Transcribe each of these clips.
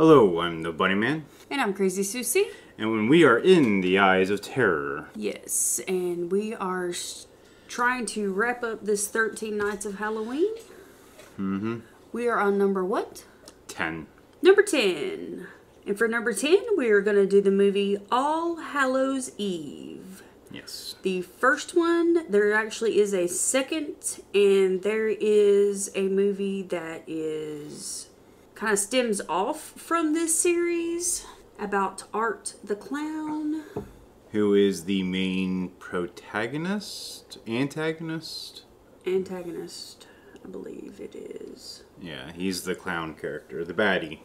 Hello, I'm the Bunny Man, And I'm Crazy Susie. and when we are in the eyes of terror, Yes, and we are trying to wrap up this 13 Nights of Halloween. We are on number what? 10. Number 10. And for number 10, we are going to do the movie All Hallows Eve. Yes. The first one, there actually is a second, and there is a movie that is kind of stems off from this series about Art the Clown. Who is the main protagonist? Antagonist? Antagonist, I believe it is. Yeah, he's the clown character, the baddie.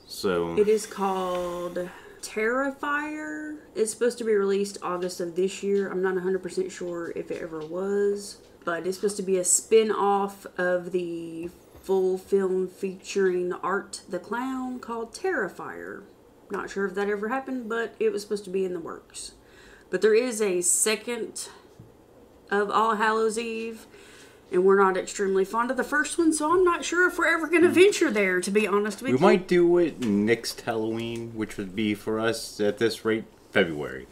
So, It is called Terrifier. It's supposed to be released August of this year. I'm not 100% sure if it ever was. But it's supposed to be a spin-off of the full film featuring Art the Clown called Terrifier. Not sure if that ever happened, but it was supposed to be in the works. But there is a second of All Hallows Eve. And we're not extremely fond of the first one, so I'm not sure if we're ever going to venture there, to be honest with you. we might do it next Halloween, which would be for us at this rate, February.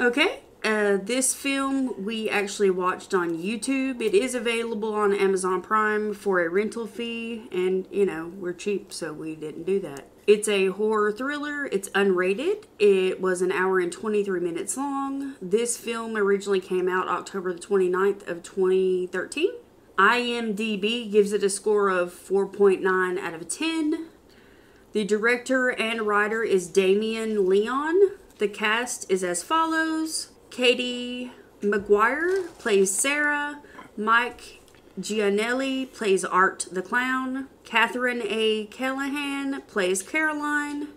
Okay. This film we actually watched on YouTube. It is available on Amazon Prime for a rental fee. And, you know, we're cheap, so we didn't do that. It's a horror thriller. It's unrated. It was an hour and 23 minutes long. This film originally came out October the 29th of 2013. IMDb gives it a score of 4.9 out of 10. The director and writer is Damien Leon. The cast is as follows. Katie McGuire plays Sarah. Mike Gianelli plays Art the Clown. Catherine A. Callahan plays Caroline.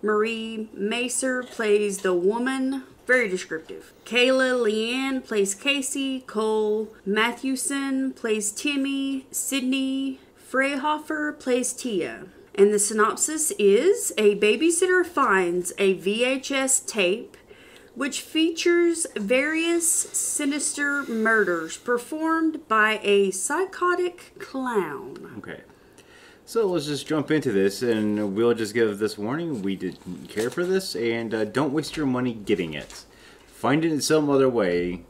Marie Macer plays the woman. Very descriptive. Kayla Leanne plays Casey. Cole Mathewson plays Timmy. Sydney Freyhofer plays Tia. And the synopsis is: a babysitter finds a VHS tape which features various sinister murders performed by a psychotic clown. Okay. So let's just jump into this, and we'll just give this warning. We didn't care for this, and don't waste your money getting it. Find it in some other way.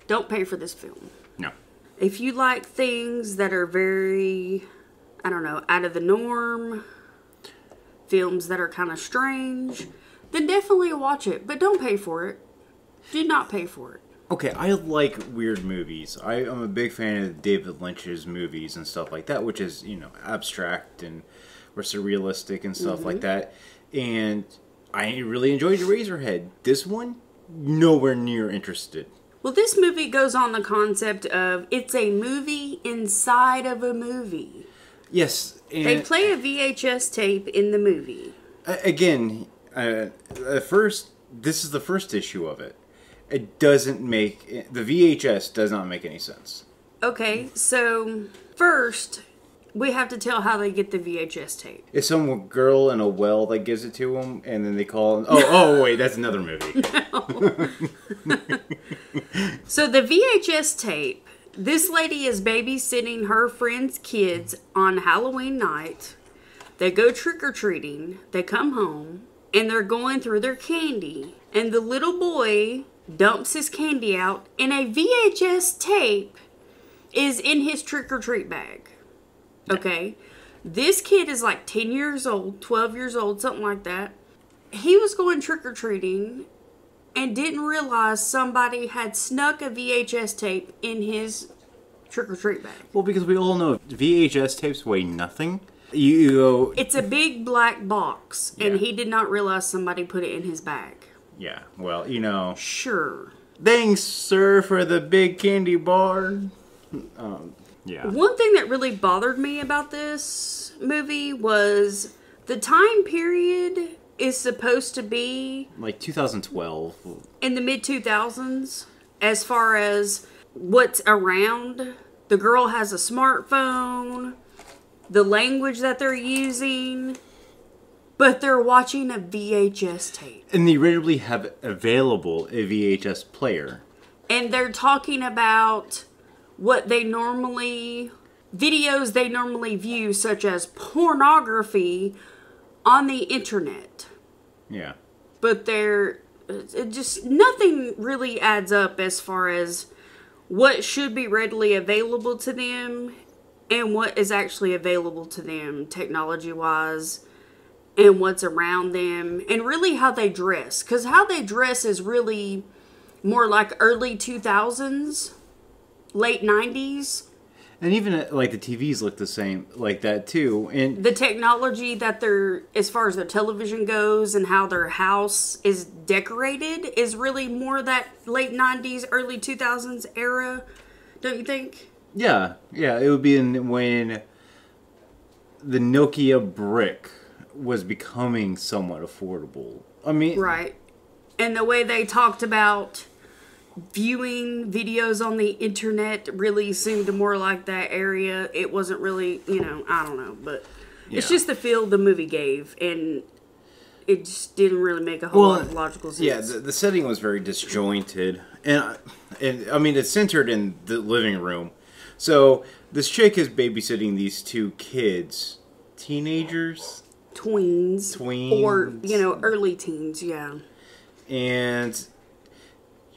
Don't pay for this film. No. If you like things that are very, I don't know, out of the norm, films that are kind of strange, then definitely watch it, but don't pay for it. Do not pay for it. Okay, I like weird movies. I'm a big fan of David Lynch's movies and stuff like that, which is, you know, abstract and or surrealistic and stuff like that. And I really enjoyed Eraserhead. This one, nowhere near interested. Well, this movie goes on the concept of it's a movie inside of a movie. Yes. And They play a VHS tape in the movie. Again, at first, this is the first issue of it. It doesn't make... The VHS does not make any sense. Okay, so first, we have to tell how they get the VHS tape. It's some girl in a well that gives it to them, and then they call... Oh, wait, that's another movie. So the VHS tape, this lady is babysitting her friend's kids on Halloween night. They go trick-or-treating. They come home, and they're going through their candy. And the little boy dumps his candy out, and a VHS tape is in his trick-or-treat bag. Okay? This kid is like 10 years old, 12 years old, something like that. He was going trick-or-treating and didn't realize somebody had snuck a VHS tape in his trick-or-treat bag. Well, because we all know VHS tapes weigh nothing. You go... It's a big black box, and Yeah. he did not realize somebody put it in his bag. Yeah, well, you know... Sure. Thanks, sir, for the big candy bar. Yeah. One thing that really bothered me about this movie was the time period is supposed to be Like 2012. in the mid-2000s as far as what's around. The girl has a smartphone, the language that they're using, but they're watching a VHS tape. And they readily have available a VHS player. And they're talking about what they normally videos they normally view, such as pornography, on the internet. Yeah. But it just, nothing really adds up as far as what should be readily available to them and what is actually available to them technology-wise, and what's around them, and really how they dress. Because how they dress is really more like early 2000s, late 90s. And even like the TVs look the same like that too. And the technology that they're, as far as their television goes and how their house is decorated, is really more that late 90s, early 2000s era, don't you think? yeah, it would be when the Nokia brick was becoming somewhat affordable. I mean, Right. And the way they talked about viewing videos on the internet really seemed more like that area. It wasn't really, I don't know, but it's Yeah. just the feel the movie gave, and it just didn't really make a whole lot of logical sense. Yeah, the setting was very disjointed, and I mean it's centered in the living room. So this chick is babysitting these two kids, teenagers, Tweens. Or, early teens, yeah. and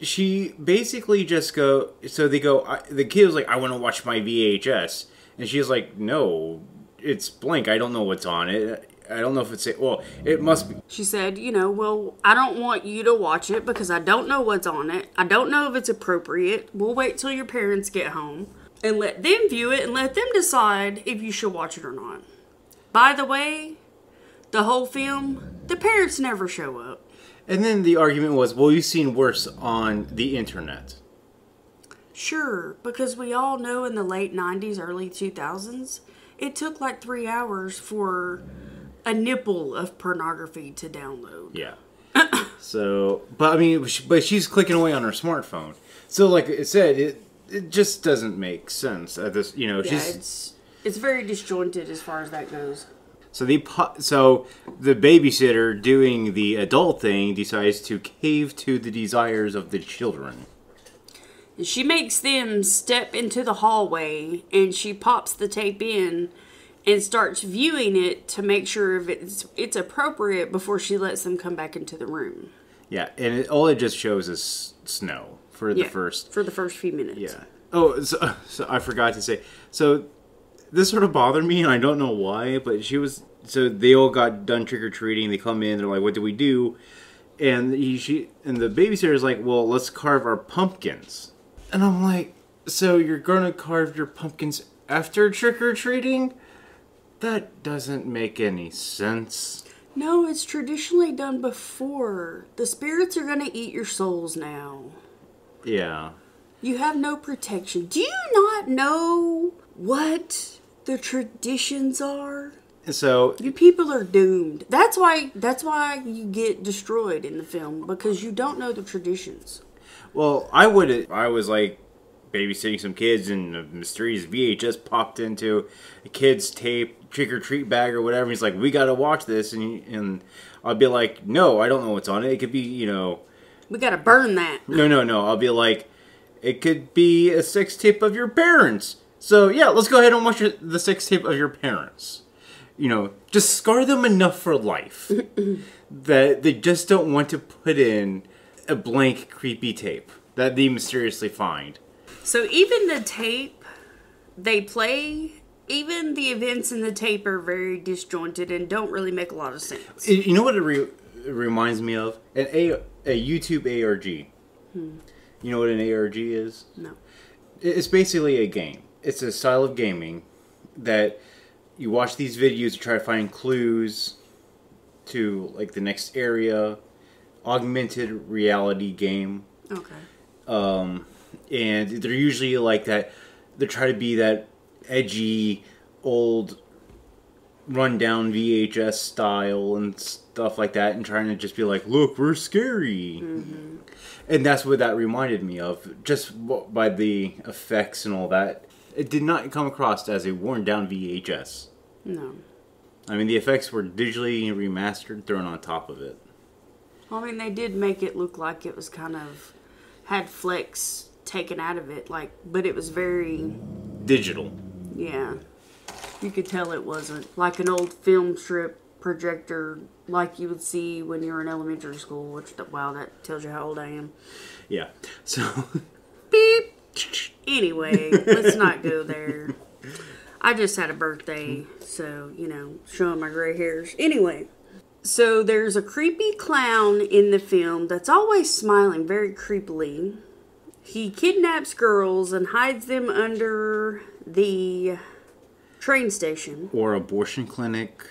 she basically just the kid was like, I want to watch my VHS, and she's like, no, it's blank, I don't know what's on it, I don't know if it's it must be. She said, well, I don't want you to watch it because I don't know what's on it. I don't know if it's appropriate. We'll wait till your parents get home and let them view it and let them decide if you should watch it or not. By the way, the whole film, the parents never show up. And then the argument was, well, you've seen worse on the internet. Sure, because we all know in the late 90s, early 2000s, it took like 3 hours for a nipple of pornography to download. Yeah. So, but I mean, she's clicking away on her smartphone. So, like it said, it just doesn't make sense at this. It's very disjointed as far as that goes. So the babysitter doing the adult thing decides to cave to the desires of the children. She makes them step into the hallway, and she pops the tape in and starts viewing it to make sure if it's appropriate before she lets them come back into the room. Yeah, and all it just shows is snow for the first few minutes. Yeah. Oh, so I forgot to say. So this sort of bothered me, and I don't know why, but so they all got done trick-or-treating. They come in, they're like, what do we do? And the babysitter's like, well, let's carve our pumpkins. And I'm like, so you're gonna carve your pumpkins after trick-or-treating? That doesn't make any sense. No, it's traditionally done before. The spirits are gonna eat your souls now. Yeah. You have no protection. Do you not know what the traditions are? So you people are doomed. That's why you get destroyed in the film, because you don't know the traditions. Well, I was like babysitting some kids, and a mysterious VHS popped into a kid's tape trick-or-treat bag or whatever. He's like, we gotta watch this, and I'll be like, no, I don't know what's on it. It could be, we gotta burn that. No. I'll be like, it could be a sex tape of your parents. So yeah, let's go ahead and watch the sex tape of your parents. Just scar them enough for life that they just don't want to put in a blank, creepy tape that they mysteriously find. So even the tape they play, even the events in the tape are very disjointed and don't really make a lot of sense. You know what it reminds me of? A YouTube ARG. You know what an ARG is? No. It's basically a game. It's a style of gaming that you watch these videos to try to find clues to like the next area. Augmented reality game. Okay. And they're usually like that. They try to be that edgy, old, rundown VHS style and stuff like that, and trying to just be like, look, we're scary. Mm-hmm. And that's what that reminded me of, just by the effects and all that. It did not come across as a worn-down VHS. No. I mean, the effects were digitally remastered, thrown on top of it. Well, I mean, they did make it look like it was kind of had flecks taken out of it, but it was very digital. Yeah. You could tell it wasn't like an old film strip projector like you would see when you were in elementary school, which, wow, that tells you how old I am. Yeah. So. Beep. Anyway, let's not go there. I just had a birthday, so, showing my gray hairs. Anyway, so there's a creepy clown in the film that's always smiling very creepily. He kidnaps girls and hides them under the train station. Or abortion clinic.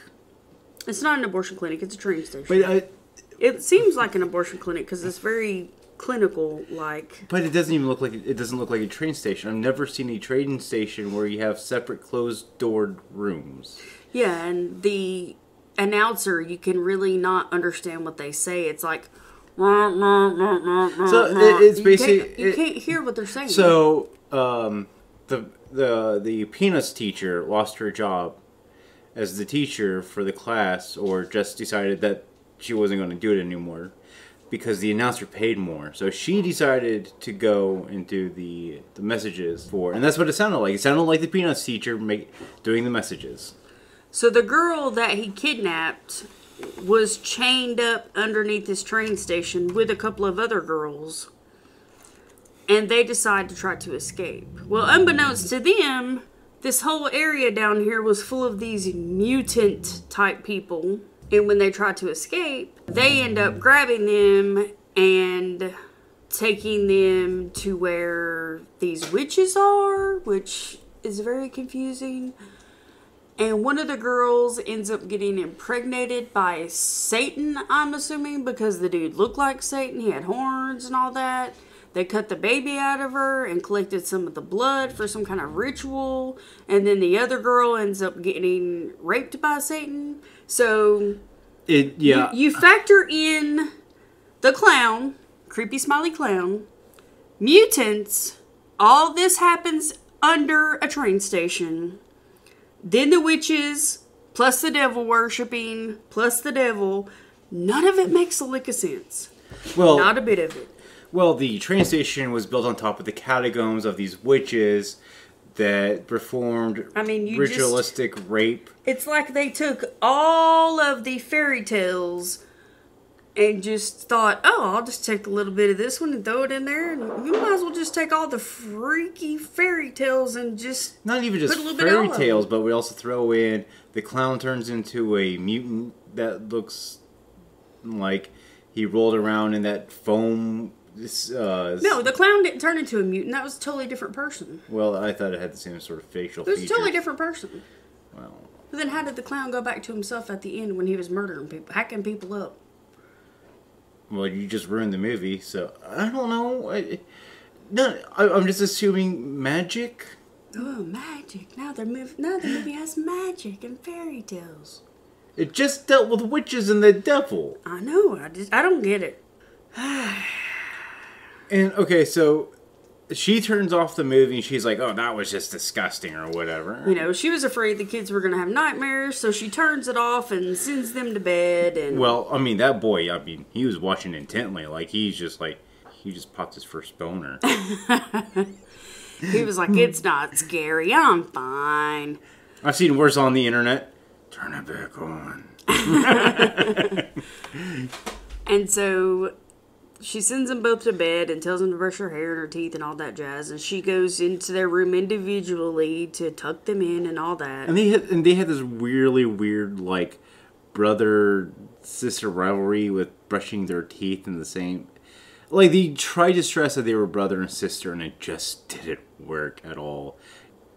It's not an abortion clinic, it's a train station. But it seems like an abortion clinic because it's very clinical like. But it doesn't even look like it doesn't look like a train station. I've never seen a train station where you have separate closed doored rooms. Yeah, and the announcer, you can really not understand what they say. It's like so it's basically you can't hear what they're saying. So the Peanuts teacher lost her job as the teacher for the class, or just decided that she wasn't going to do it anymore because the announcer paid more. So she decided to go and do the messages and that's what it sounded like. It sounded like the Peanuts teacher doing the messages. So the girl that he kidnapped was chained up underneath this train station with a couple of other girls, and they decide to try to escape. Well, unbeknownst to them, this whole area down here was full of these mutant type people. And when they try to escape, they end up grabbing them and taking them to where these witches are, which is very confusing. And one of the girls ends up getting impregnated by Satan, I'm assuming, because the dude looked like Satan. He had horns and all that. They cut the baby out of her and collected some of the blood for some kind of ritual. And then the other girl ends up getting raped by Satan. So you factor in the clown, creepy smiley clown, mutants. All this happens under a train station. Then the witches, plus the devil worshipping, plus the devil. None of it makes a lick of sense. Well, not a bit of it. Well, the train station was built on top of the catacombs of these witches that performed ritualistic rape. It's like they took all of the fairy tales and just thought, oh, I'll just take a little bit of this one and throw it in there, and we might as well just take all the freaky fairy tales and just not even just fairy tales, but we also throw in the clown turns into a mutant that looks like he rolled around in that foam. No, the clown didn't turn into a mutant. That was a totally different person. Well, I thought it had the same sort of facial features. It was a totally different person. Well, but then how did the clown go back to himself at the end when he was murdering people, hacking people up? Well, you just ruined the movie, so I don't know. I'm just assuming magic. Oh, magic! Now the movie has magic and fairy tales. It just dealt with witches and the devil. I know. I don't get it. And okay, so she turns off the movie and she's like, "Oh, that was just disgusting," or whatever. She was afraid the kids were going to have nightmares, so she turns it off and sends them to bed. And well, that boy, he was watching intently. Like he just popped his first boner. He was like, "It's not scary. I'm fine." I've seen worse on the internet. Turn it back on. And so she sends them both to bed and tells them to brush her hair and her teeth and all that jazz. And she goes into their room individually to tuck them in and all that. And they had this really weird, like, brother-sister rivalry with brushing their teeth in the same... Like, they tried to stress that they were brother and sister, and it just didn't work at all.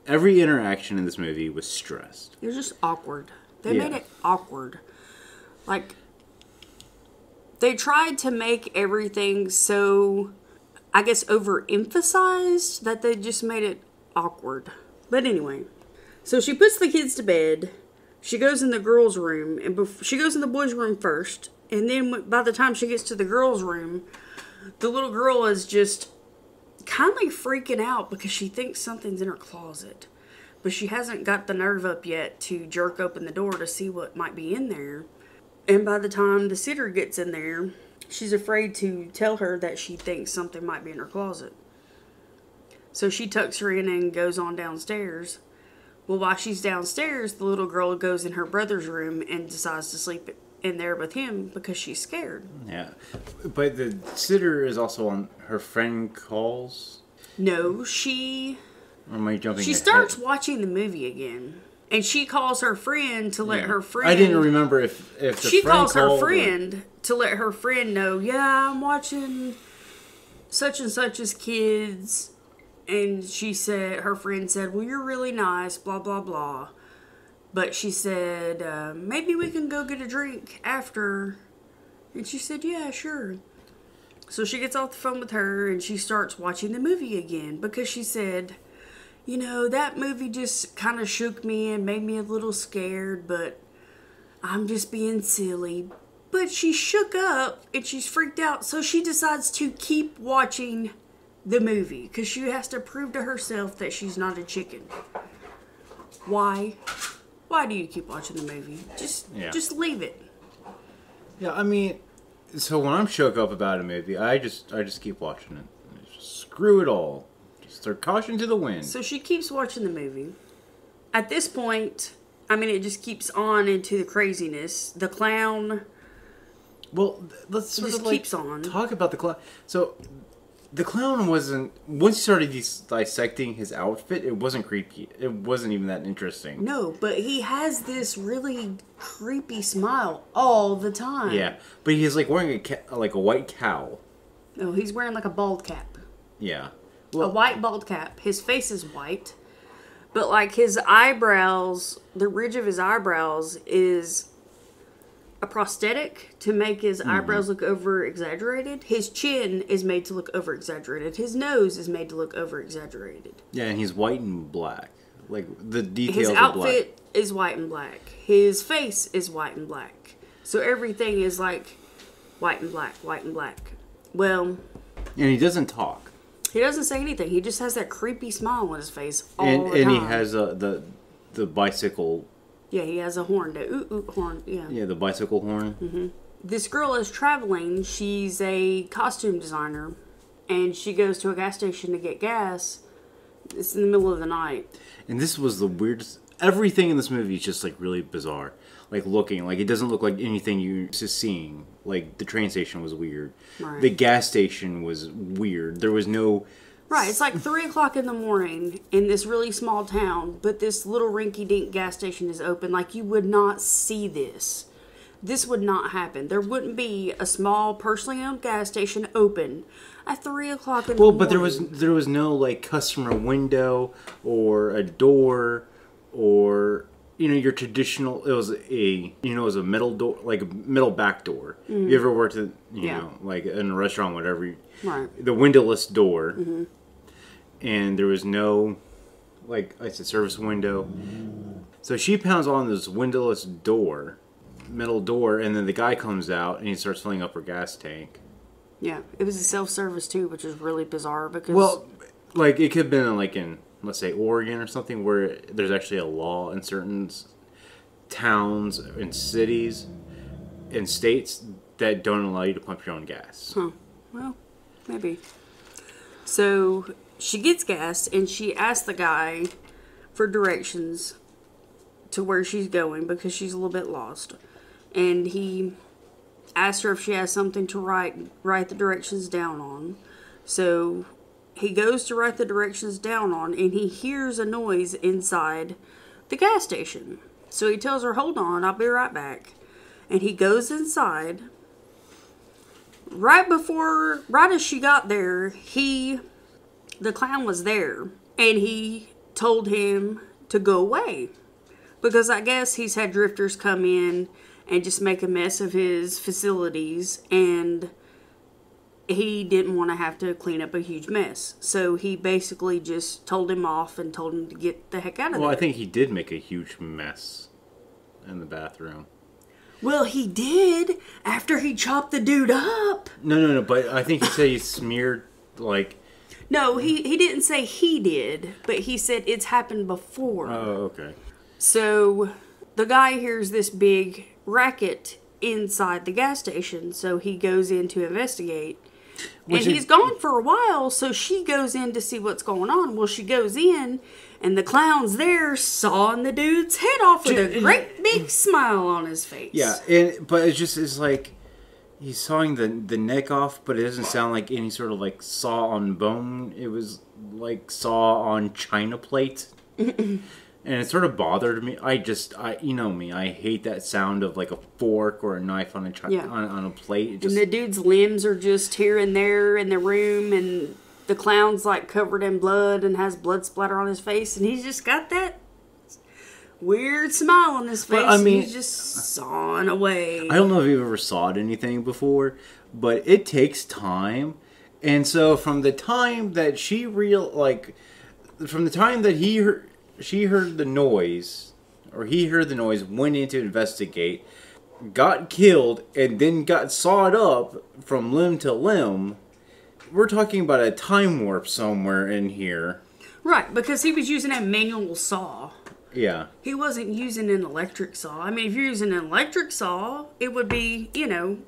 Every interaction in this movie was stressed. It was just awkward. They made it awkward. Like... They tried to make everything so, I guess, overemphasized that they just made it awkward. But anyway, so she puts the kids to bed. She goes in the girls' room, and she goes in the boys' room first. And then by the time she gets to the girls' room, the little girl is just kind of freaking out because she thinks something's in her closet. But she hasn't got the nerve up yet to jerk open the door to see what might be in there. And by the time the sitter gets in there, she's afraid to tell her that she thinks something might be in her closet. So she tucks her in and goes on downstairs. Well, while she's downstairs, the little girl goes in her brother's room and decides to sleep in there with him because she's scared. Yeah. But the sitter is also on her friend calls? No, she... Or am I jumping She ahead? starts watching the movie again. And she calls her friend to let her friend... I didn't remember if the She friend calls her called friend to let her friend know, yeah, I'm watching such and such's kids. And her friend said, well, you're really nice, blah, blah, blah. But she said, maybe we can go get a drink after. And she said, yeah, sure. So she gets off the phone with her and she starts watching the movie again because she said, you know, that movie just kind of shook me and made me a little scared, but I'm just being silly. But she shook up and she's freaked out, so she decides to keep watching the movie because she has to prove to herself that she's not a chicken. Why? Why do you keep watching the movie? Just leave it. Yeah, I mean, so when I'm shook up about a movie, I just keep watching it. Just screw it all. Just throw caution to the wind. So she keeps watching the movie. At this point, I mean, it just keeps on into the craziness. The clown... Well, let's sort just of like keeps on. talk about the clown. So, the clown wasn't... Once you started dissecting his outfit, it wasn't creepy. It wasn't even that interesting. No, but he has this really creepy smile all the time. Yeah, but he's like wearing a white cowl. No, he's wearing like a bald cap. Yeah. A white bald cap. His face is white. But like his eyebrows, the ridge of his eyebrows is a prosthetic to make his eyebrows look over exaggerated. His chin is made to look over exaggerated. His nose is made to look over exaggerated. Yeah, and he's white and black. Like the details His are black. outfit is white and black. His face is white and black. So everything is like white and black, white and black. Well, and he doesn't talk. He doesn't say anything. He just has that creepy smile on his face all the time. And he has the bicycle. Yeah, he has a horn. The oot horn. Yeah. Yeah, the bicycle horn. Mm-hmm. This girl is traveling. She's a costume designer, and she goes to a gas station to get gas. It's in the middle of the night. And this was the weirdest. Everything in this movie is just like really bizarre. Like looking, like it doesn't look like anything you're used to seeing. Like the train station was weird. Right. The gas station was weird. There was no. Right, it's like 3 o'clock in the morning in this really small town, but this little rinky-dink gas station is open. Like, you would not see this. This would not happen. There wouldn't be a small, personally owned gas station open at 3 o'clock in the morning. Well, but there was no, like, customer window or a door or, you know, your traditional... It was a metal door, like a metal back door. Mm. You ever worked at, you know, like in a restaurant, whatever... Right. The windowless door. Mm-hmm. And there was no, like I said, service window. So she pounds on this windowless door, metal door, and then the guy comes out and he starts filling up her gas tank. Yeah, it was a self-service too, which is really bizarre because... Well, like it could have been like in, let's say, Oregon or something where there's actually a law in certain towns and cities and states that don't allow you to pump your own gas. Huh. Well, maybe. So she gets gas and she asks the guy for directions to where she's going because she's a little bit lost. And he asks her if she has something to write the directions down on. So he goes to write the directions down on and he hears a noise inside the gas station. So he tells her, hold on, I'll be right back. And he goes inside. Right as she got there, the clown was there, and he told him to go away. Because I guess he's had drifters come in and just make a mess of his facilities, and he didn't want to have to clean up a huge mess. So he basically just told him off and told him to get the heck out of there. Well, I think he did make a huge mess in the bathroom. Well, he did after he chopped the dude up. No, but I think he said he smeared, like... No, he didn't say he did, but he said it's happened before. Oh, okay. So the guy hears this big racket inside the gas station, so he goes in to investigate, And he's gone for a while, so she goes in to see what's going on. Well, she goes in, and the clown's there sawing the dude's head off with a great big smile on his face. Yeah, but it's like he's sawing the neck off, but it doesn't sound like any sort of like saw on bone. It was like saw on china plate. And it sort of bothered me. You know me, I hate that sound of like a fork or a knife on a plate. And the dude's limbs are just here and there in the room, and the clown's like covered in blood and has blood splatter on his face, and he's just got that weird smile on his face. But, I mean, he's just sawing away. I don't know if you've ever sawed anything before, but it takes time. And so from the time that she she heard the noise, or he heard the noise, went in to investigate, got killed, and then got sawed up from limb to limb. We're talking about a time warp somewhere in here. Right, because he was using a manual saw. Yeah. He wasn't using an electric saw. I mean, if you're using an electric saw, it would be,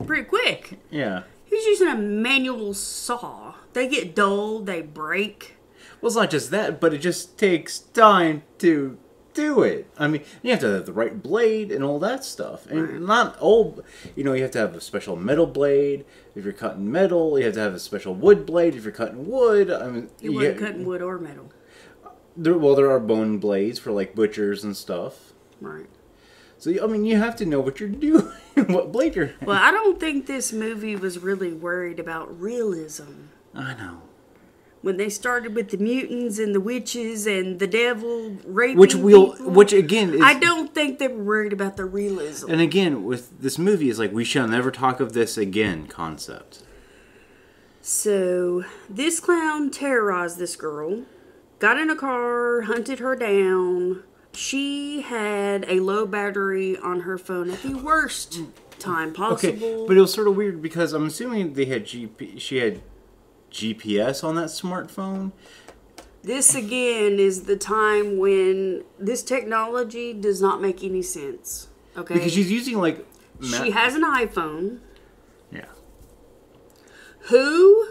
pretty quick. Yeah. He's using a manual saw. They get dull, they break. Well, it's not just that, but it just takes time to do it. I mean, you have to have the right blade and all that stuff. And not all, you have to have a special metal blade if you're cutting metal. You have to have a special wood blade if you're cutting wood. I mean, you weren't cutting wood or metal. There are bone blades for like butchers and stuff. Right. So, I mean, you have to know what you're doing, what blade you're... Well, I don't think this movie was really worried about realism. I know. When they started with the mutants and the witches and the devil raping people, which again is, I don't think they were worried about the realism. And again, with this movie, is like we shall never talk of this again concept. So this clown terrorized this girl, got in a car, hunted her down. She had a low battery on her phone at the worst time possible. Okay, but it was sort of weird because I'm assuming she had GPS on that smartphone. This again is the time when this technology does not make any sense. Okay, because she's using like she has an iPhone. Yeah. Who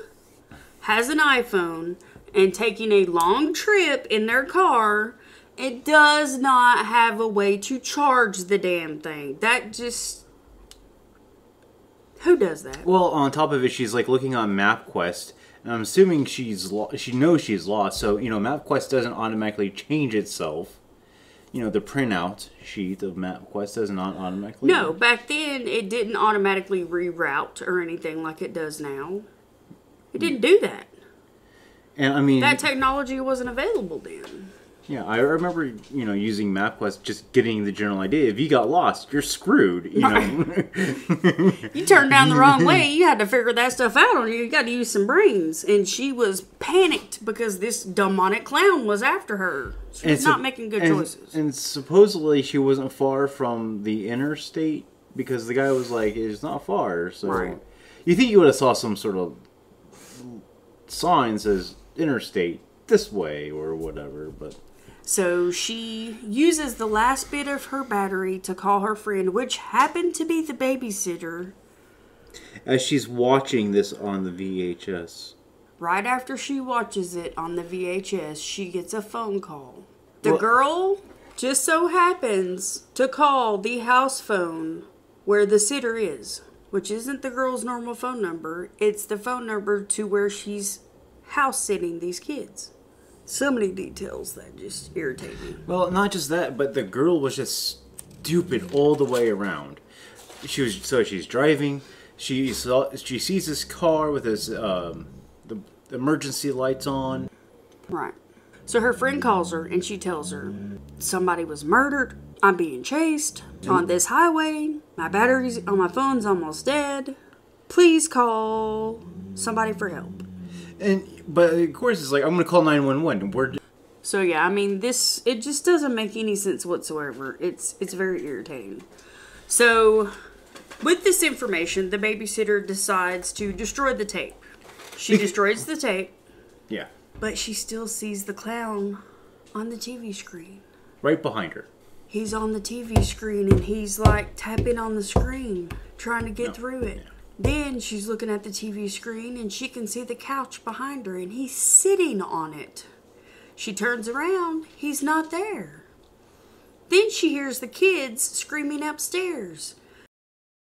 has an iPhone and taking a long trip in their car? It does not have a way to charge the damn thing. That just... Who does that? Well, on top of it, she's like looking on MapQuest. And I'm assuming she knows she's lost. So, MapQuest doesn't automatically change itself. The printout sheet of MapQuest does not automatically... No, back then it didn't automatically reroute or anything like it does now. It didn't do that. And I mean... That technology wasn't available then. Yeah, I remember, using MapQuest, just getting the general idea. If you got lost, you're screwed, Right. You turned down the wrong way. You had to figure that stuff out on you. You got to use some brains. And she was panicked because this demonic clown was after her. She was not making good choices. And supposedly she wasn't far from the interstate because the guy was like, it's not far. So right. You think you would have saw some sort of sign that says interstate this way or whatever, but... So she uses the last bit of her battery to call her friend, which happened to be the babysitter. As she's watching this on the VHS. Right after she watches it on the VHS, she gets a phone call. The girl just so happens to call the house phone where the sitter is, which isn't the girl's normal phone number. It's the phone number to where she's house sitting these kids. So many details that just irritate me. Well, not just that, but the girl was just stupid all the way around. She's driving. She sees this car with his the emergency lights on. Right. So her friend calls her and she tells her somebody was murdered. I'm being chased on this highway. My batteries on my phone's almost dead. Please call somebody for help. But of course it's like, I'm going to call 911. So yeah, I mean, it just doesn't make any sense whatsoever. It's very irritating. So with this information, the babysitter decides to destroy the tape. She destroys the tape. Yeah. But she still sees the clown on the TV screen. Right behind her. He's on the TV screen and he's like tapping on the screen, trying to get through it. Then she's looking at the TV screen and she can see the couch behind her and he's sitting on it. She turns around, he's not there. Then she hears the kids screaming upstairs.